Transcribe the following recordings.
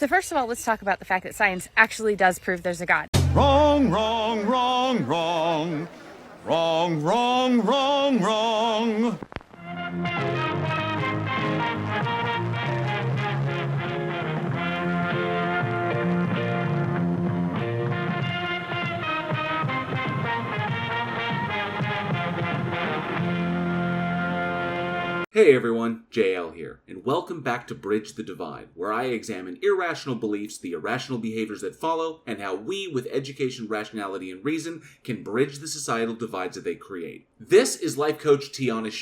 So first of all, let's talk about the fact that science actually does prove there's a God. Wrong, wrong, wrong, wrong. Wrong, wrong, wrong, wrong. Hey everyone, JL here, and welcome back to Bridge the Divide, where I examine irrational beliefs, the irrational behaviors that follow, and how we, with education, rationality, and reason, can bridge the societal divides that they create. This is life coach Tiana.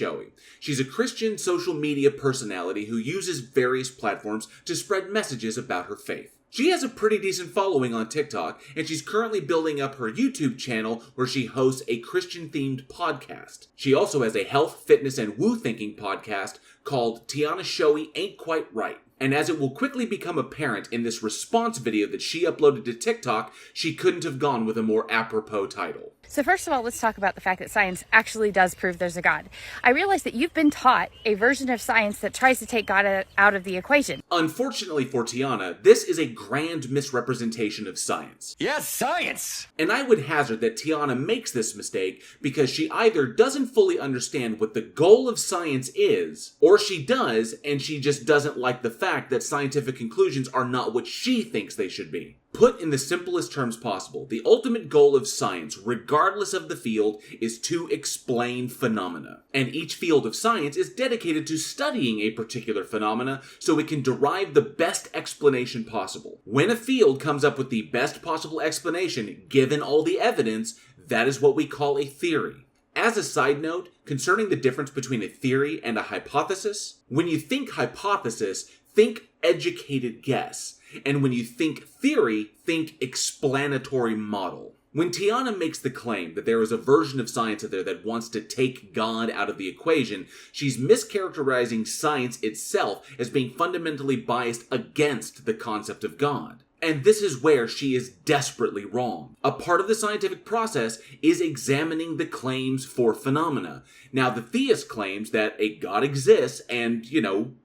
She's a Christian social media personality who uses various platforms to spread messages about her faith. She has a pretty decent following on TikTok, and she's currently building up her YouTube channel where she hosts a Christian-themed podcast. She also has a health, fitness, and woo-thinking podcast called Tiana Showy Ain't Quite Right. And as it will quickly become apparent in this response video that she uploaded to TikTok, she couldn't have gone with a more apropos title. So first of all, let's talk about the fact that science actually does prove there's a God. I realize that you've been taught a version of science that tries to take God out of the equation. Unfortunately for Tiana, this is a grand misrepresentation of science. Yes, science! And I would hazard that Tiana makes this mistake because she either doesn't fully understand what the goal of science is, or she does, and she just doesn't like the fact that scientific conclusions are not what she thinks they should be. Put in the simplest terms possible, the ultimate goal of science, regardless of the field, is to explain phenomena. And each field of science is dedicated to studying a particular phenomena so it can derive the best explanation possible. When a field comes up with the best possible explanation, given all the evidence, that is what we call a theory. As a side note, concerning the difference between a theory and a hypothesis, when you think hypothesis, think educated guess. And when you think theory, think explanatory model. When Tiana makes the claim that there is a version of science out there that wants to take God out of the equation, she's mischaracterizing science itself as being fundamentally biased against the concept of God. And this is where she is desperately wrong. A part of the scientific process is examining the claims for phenomena. Now, the theist claims that a God exists and,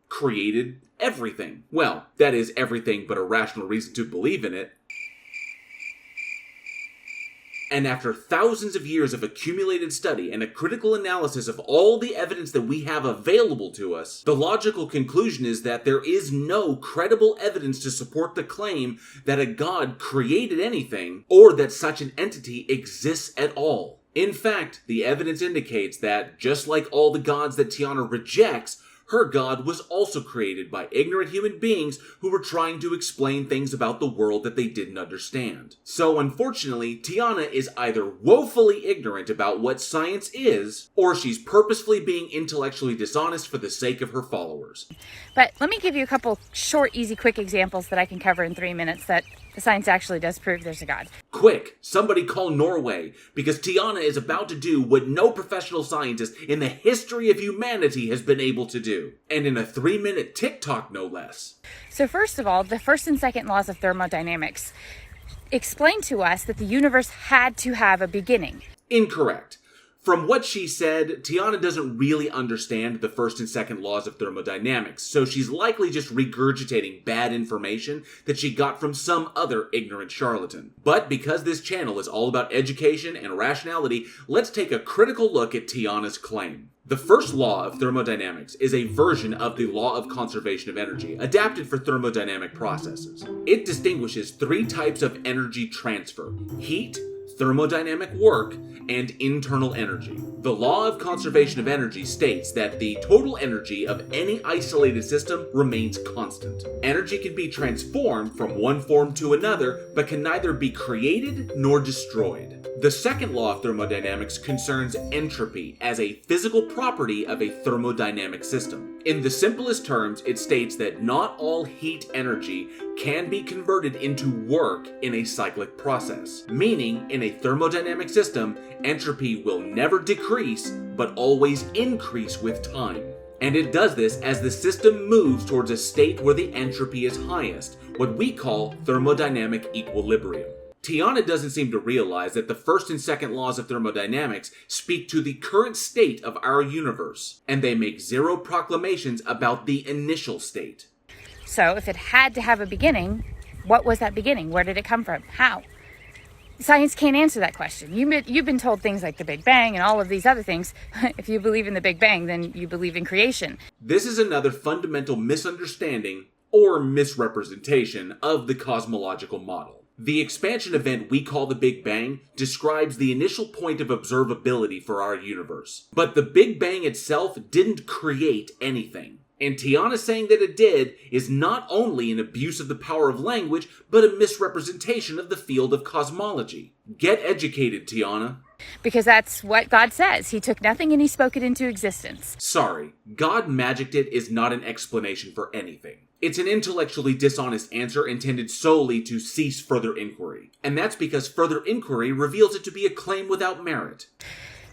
created everything. Well, that is everything but a rational reason to believe in it. And after thousands of years of accumulated study and a critical analysis of all the evidence that we have available to us, the logical conclusion is that there is no credible evidence to support the claim that a God created anything or that such an entity exists at all. In fact, the evidence indicates that, just like all the gods that Tiana rejects, her God was also created by ignorant human beings who were trying to explain things about the world that they didn't understand. So unfortunately, Tiana is either woefully ignorant about what science is, or she's purposefully being intellectually dishonest for the sake of her followers. But let me give you a couple short, easy, quick examples that I can cover in 3 minutes that the science actually does prove there's a God. Quick, somebody call Norway, because Tiana is about to do what no professional scientist in the history of humanity has been able to do. And in a 3-minute TikTok, no less. So first of all, the first and second laws of thermodynamics explain to us that the universe had to have a beginning. Incorrect. From what she said, Tiana doesn't really understand the first and second laws of thermodynamics, so she's likely just regurgitating bad information that she got from some other ignorant charlatan. But because this channel is all about education and rationality, let's take a critical look at Tiana's claim. The first law of thermodynamics is a version of the law of conservation of energy, adapted for thermodynamic processes. It distinguishes 3 types of energy transfer: heat, thermodynamic work, and internal energy. The law of conservation of energy states that the total energy of any isolated system remains constant. Energy can be transformed from one form to another, but can neither be created nor destroyed. The second law of thermodynamics concerns entropy as a physical property of a thermodynamic system. In the simplest terms, it states that not all heat energy can be converted into work in a cyclic process, meaning in a thermodynamic system, entropy will never decrease, but always increase with time. And it does this as the system moves towards a state where the entropy is highest, what we call thermodynamic equilibrium. Tiana doesn't seem to realize that the first and second laws of thermodynamics speak to the current state of our universe, and they make zero proclamations about the initial state. So if it had to have a beginning, what was that beginning? Where did it come from? How? Science can't answer that question. You've been told things like the Big Bang and all of these other things. If you believe in the Big Bang, then you believe in creation. This is another fundamental misunderstanding or misrepresentation of the cosmological model. The expansion event we call the Big Bang describes the initial point of observability for our universe. But the Big Bang itself didn't create anything. And Tiana saying that it did is not only an abuse of the power of language, but a misrepresentation of the field of cosmology. Get educated, Tiana. Because that's what God says. He took nothing and he spoke it into existence. Sorry, God magicked it is not an explanation for anything. It's an intellectually dishonest answer intended solely to cease further inquiry. And that's because further inquiry reveals it to be a claim without merit.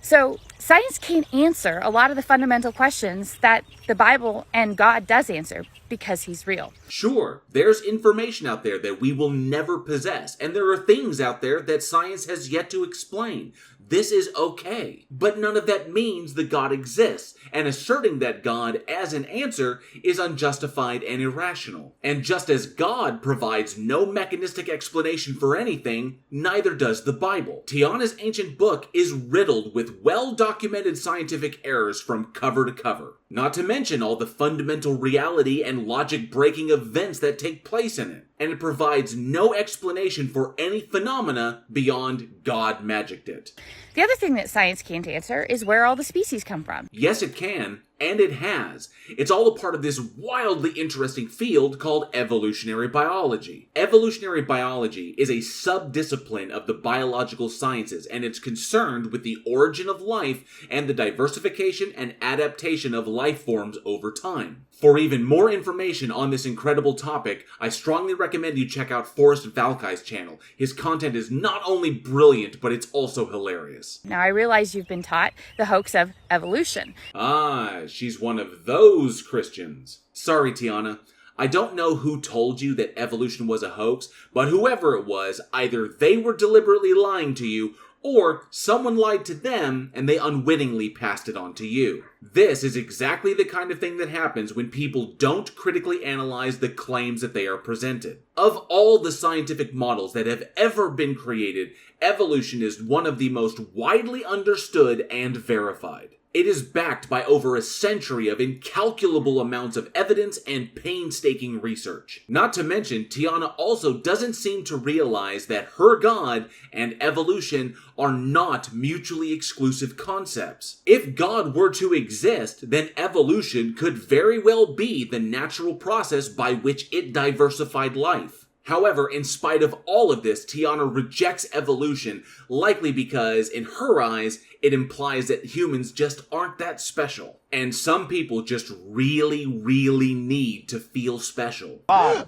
So science can't answer a lot of the fundamental questions that the Bible and God does answer because he's real. Sure, there's information out there that we will never possess, and there are things out there that science has yet to explain. This is okay. But none of that means that God exists, and asserting that God as an answer is unjustified and irrational. And just as God provides no mechanistic explanation for anything, neither does the Bible. Tiana's ancient book is riddled with well-documented scientific errors from cover to cover. Not to mention all the fundamental reality and logic-breaking events that take place in it. And it provides no explanation for any phenomena beyond God magicked it. The other thing that science can't answer is where all the species come from. Yes, it can, and it has. It's all a part of this wildly interesting field called evolutionary biology. Evolutionary biology is a sub-discipline of the biological sciences, and it's concerned with the origin of life and the diversification and adaptation of life forms over time. For even more information on this incredible topic, I strongly recommend you check out Forrest Valkai's channel. His content is not only brilliant, but it's also hilarious. Now I realize you've been taught the hoax of evolution. Ah, she's one of those Christians. Sorry, Tiana. I don't know who told you that evolution was a hoax, but whoever it was, either they were deliberately lying to you, or someone lied to them and they unwittingly passed it on to you. This is exactly the kind of thing that happens when people don't critically analyze the claims that they are presented. Of all the scientific models that have ever been created, evolution is one of the most widely understood and verified. It is backed by over a century of incalculable amounts of evidence and painstaking research. Not to mention, Tiana also doesn't seem to realize that her God and evolution are not mutually exclusive concepts. If God were to exist, then evolution could very well be the natural process by which it diversified life. However, in spite of all of this, Tiana rejects evolution, likely because, in her eyes, it implies that humans just aren't that special. And some people just really, really need to feel special.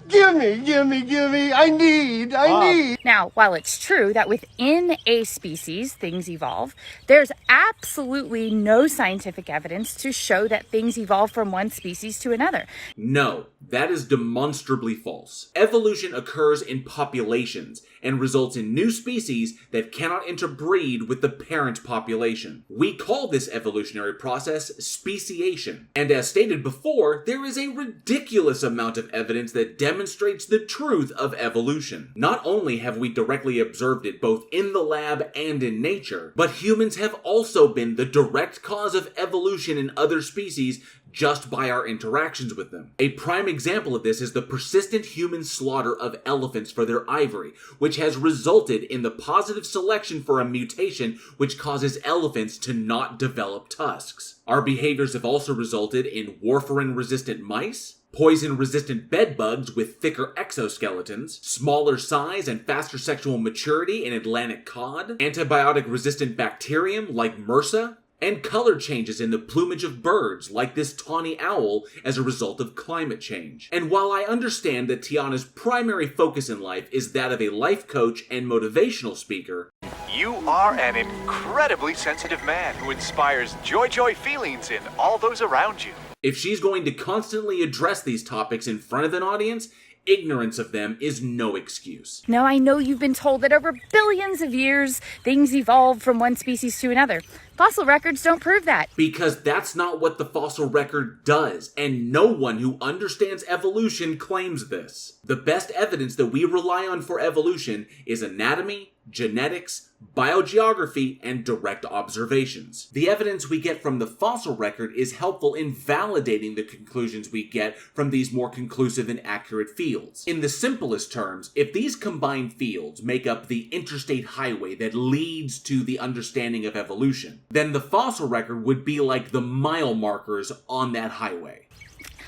Gimme, I need. Now, while it's true that within a species things evolve, there's absolutely no scientific evidence to show that things evolve from one species to another. No, that is demonstrably false. Evolution occurs in populations and results in new species that cannot interbreed with the parent population. We call this evolutionary process speciation. And as stated before, there is a ridiculous amount of evidence that demonstrates the truth of evolution. Not only have we directly observed it both in the lab and in nature, but humans have also been the direct cause of evolution in other species just by our interactions with them. A prime example of this is the persistent human slaughter of elephants for their ivory, which has resulted in the positive selection for a mutation which causes elephants to not develop tusks. Our behaviors have also resulted in warfarin-resistant mice, poison-resistant bedbugs with thicker exoskeletons, smaller size and faster sexual maturity in Atlantic cod, antibiotic-resistant bacterium like MRSA, and color changes in the plumage of birds, like this tawny owl, as a result of climate change. And while I understand that Tiana's primary focus in life is that of a life coach and motivational speaker, you are an incredibly sensitive man who inspires joy feelings in all those around you. if she's going to constantly address these topics in front of an audience, ignorance of them is no excuse. Now, I know you've been told that over billions of years, things evolve from one species to another. Fossil records don't prove that. Because that's not what the fossil record does, and no one who understands evolution claims this. The best evidence that we rely on for evolution is anatomy, genetics, biogeography, and direct observations. The evidence we get from the fossil record is helpful in validating the conclusions we get from these more conclusive and accurate fields. In the simplest terms, if these combined fields make up the interstate highway that leads to the understanding of evolution, then the fossil record would be like the mile markers on that highway.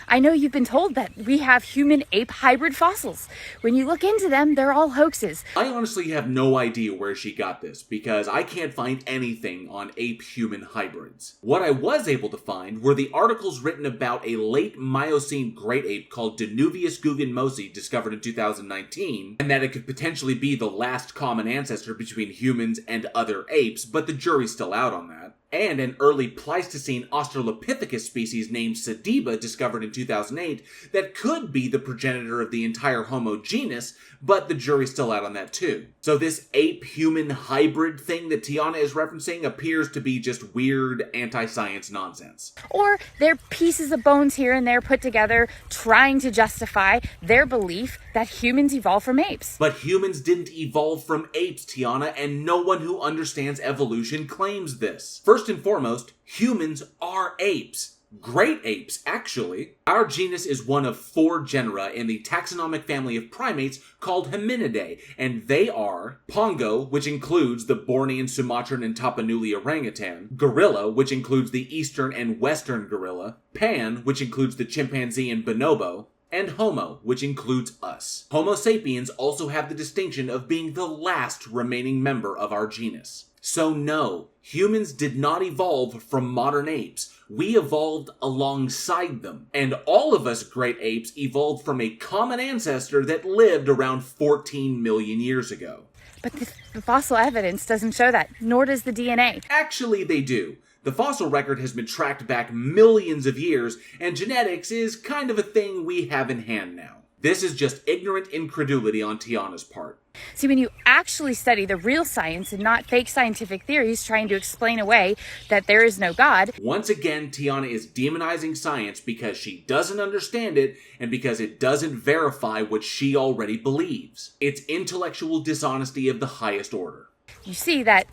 I know you've been told that we have human-ape hybrid fossils. When you look into them, they're all hoaxes. I honestly have no idea where she got this, because I can't find anything on ape-human hybrids. What I was able to find were the articles written about a late Miocene great ape called Danuvius guggenmosi discovered in 2019, and that it could potentially be the last common ancestor between humans and other apes, but the jury's still out on that. And an early Pleistocene Australopithecus species named Sediba discovered in 2008 that could be the progenitor of the entire Homo genus, but the jury's still out on that too. So this ape-human hybrid thing that Tiana is referencing appears to be just weird anti-science nonsense. Or they're pieces of bones here and there put together trying to justify their belief that humans evolved from apes. But humans didn't evolve from apes, Tiana, and no one who understands evolution claims this. First and foremost, humans are apes. Great apes, actually. Our genus is one of 4 genera in the taxonomic family of primates called Hominidae, and they are Pongo, which includes the Bornean, Sumatran, and Tapanuli orangutan, Gorilla, which includes the eastern and western gorilla, Pan, which includes the chimpanzee and bonobo, and Homo, which includes us. Homo sapiens also have the distinction of being the last remaining member of our genus. So no, humans did not evolve from modern apes. We evolved alongside them. And all of us great apes evolved from a common ancestor that lived around 14 million years ago. But the fossil evidence doesn't show that, nor does the DNA. Actually, they do. The fossil record has been tracked back millions of years, and genetics is kind of a thing we have in hand now. This is just ignorant incredulity on Tiana's part. See, when you actually study the real science and not fake scientific theories trying to explain away that there is no God. Once again, Tiana is demonizing science because she doesn't understand it and because it doesn't verify what she already believes. It's intellectual dishonesty of the highest order. You see that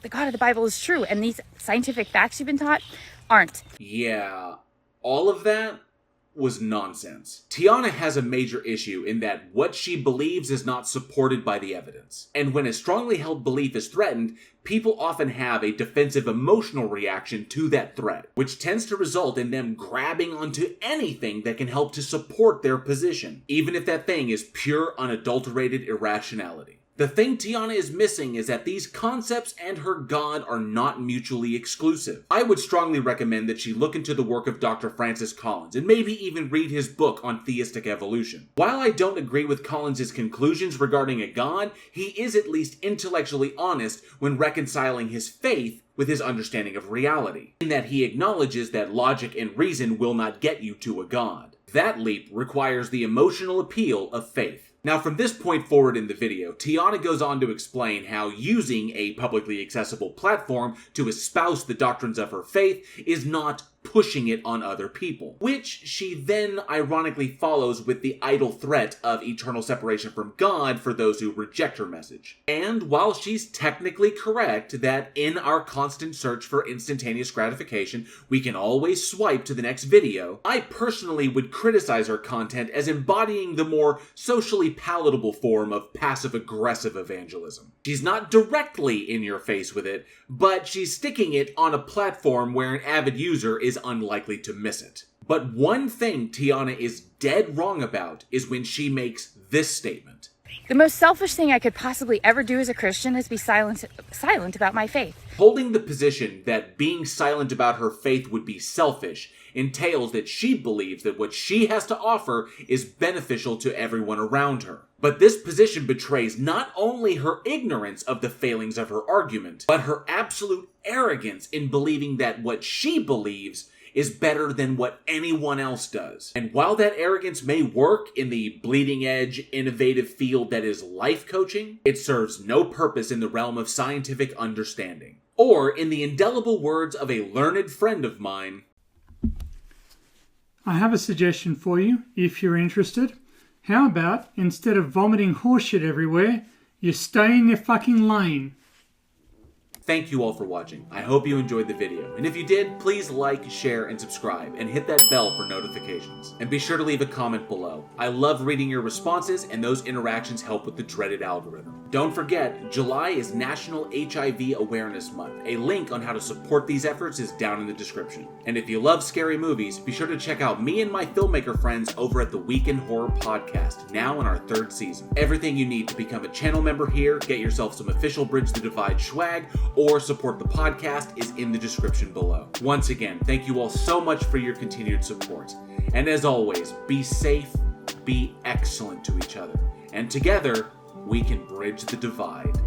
the God of the Bible is true, and these scientific facts you've been taught aren't. Yeah, all of that was nonsense. Tiana has a major issue in that what she believes is not supported by the evidence. And when a strongly held belief is threatened, people often have a defensive emotional reaction to that threat, which tends to result in them grabbing onto anything that can help to support their position, even if that thing is pure, unadulterated irrationality. The thing Tiana is missing is that these concepts and her God are not mutually exclusive. I would strongly recommend that she look into the work of Dr. Francis Collins, and maybe even read his book on theistic evolution. While I don't agree with Collins' conclusions regarding a God, he is at least intellectually honest when reconciling his faith with his understanding of reality, in that he acknowledges that logic and reason will not get you to a God. That leap requires the emotional appeal of faith. Now, from this point forward in the video, Tiana goes on to explain how using a publicly accessible platform to espouse the doctrines of her faith is not pushing it on other people, which she then ironically follows with the idle threat of eternal separation from God for those who reject her message. And while she's technically correct that in our constant search for instantaneous gratification, we can always swipe to the next video, I personally would criticize her content as embodying the more socially palatable form of passive-aggressive evangelism. She's not directly in your face with it, but she's sticking it on a platform where an avid user is unlikely to miss it. But one thing Tiana is dead wrong about is when she makes this statement. The most selfish thing I could possibly ever do as a Christian is be silent about my faith. Holding the position that being silent about her faith would be selfish entails that she believes that what she has to offer is beneficial to everyone around her. But this position betrays not only her ignorance of the failings of her argument, but her absolute arrogance in believing that what she believes is better than what anyone else does. And while that arrogance may work in the bleeding edge, innovative field that is life coaching, it serves no purpose in the realm of scientific understanding. Or, in the indelible words of a learned friend of mine, I have a suggestion for you, if you're interested. How about, instead of vomiting horseshit everywhere, you stay in your fucking lane? Thank you all for watching. I hope you enjoyed the video. And if you did, please like, share, and subscribe, and hit that bell for notifications. And be sure to leave a comment below. I love reading your responses, and those interactions help with the dreaded algorithm. Don't forget, July is National HIV Awareness Month. A link on how to support these efforts is down in the description. And if you love scary movies, be sure to check out me and my filmmaker friends over at the Week in Horror podcast, now in our 3rd season. Everything you need to become a channel member here, get yourself some official Bridge the Divide swag, or support the podcast is in the description below. Once again, thank you all so much for your continued support. And as always, be safe, be excellent to each other, and together, we can bridge the divide.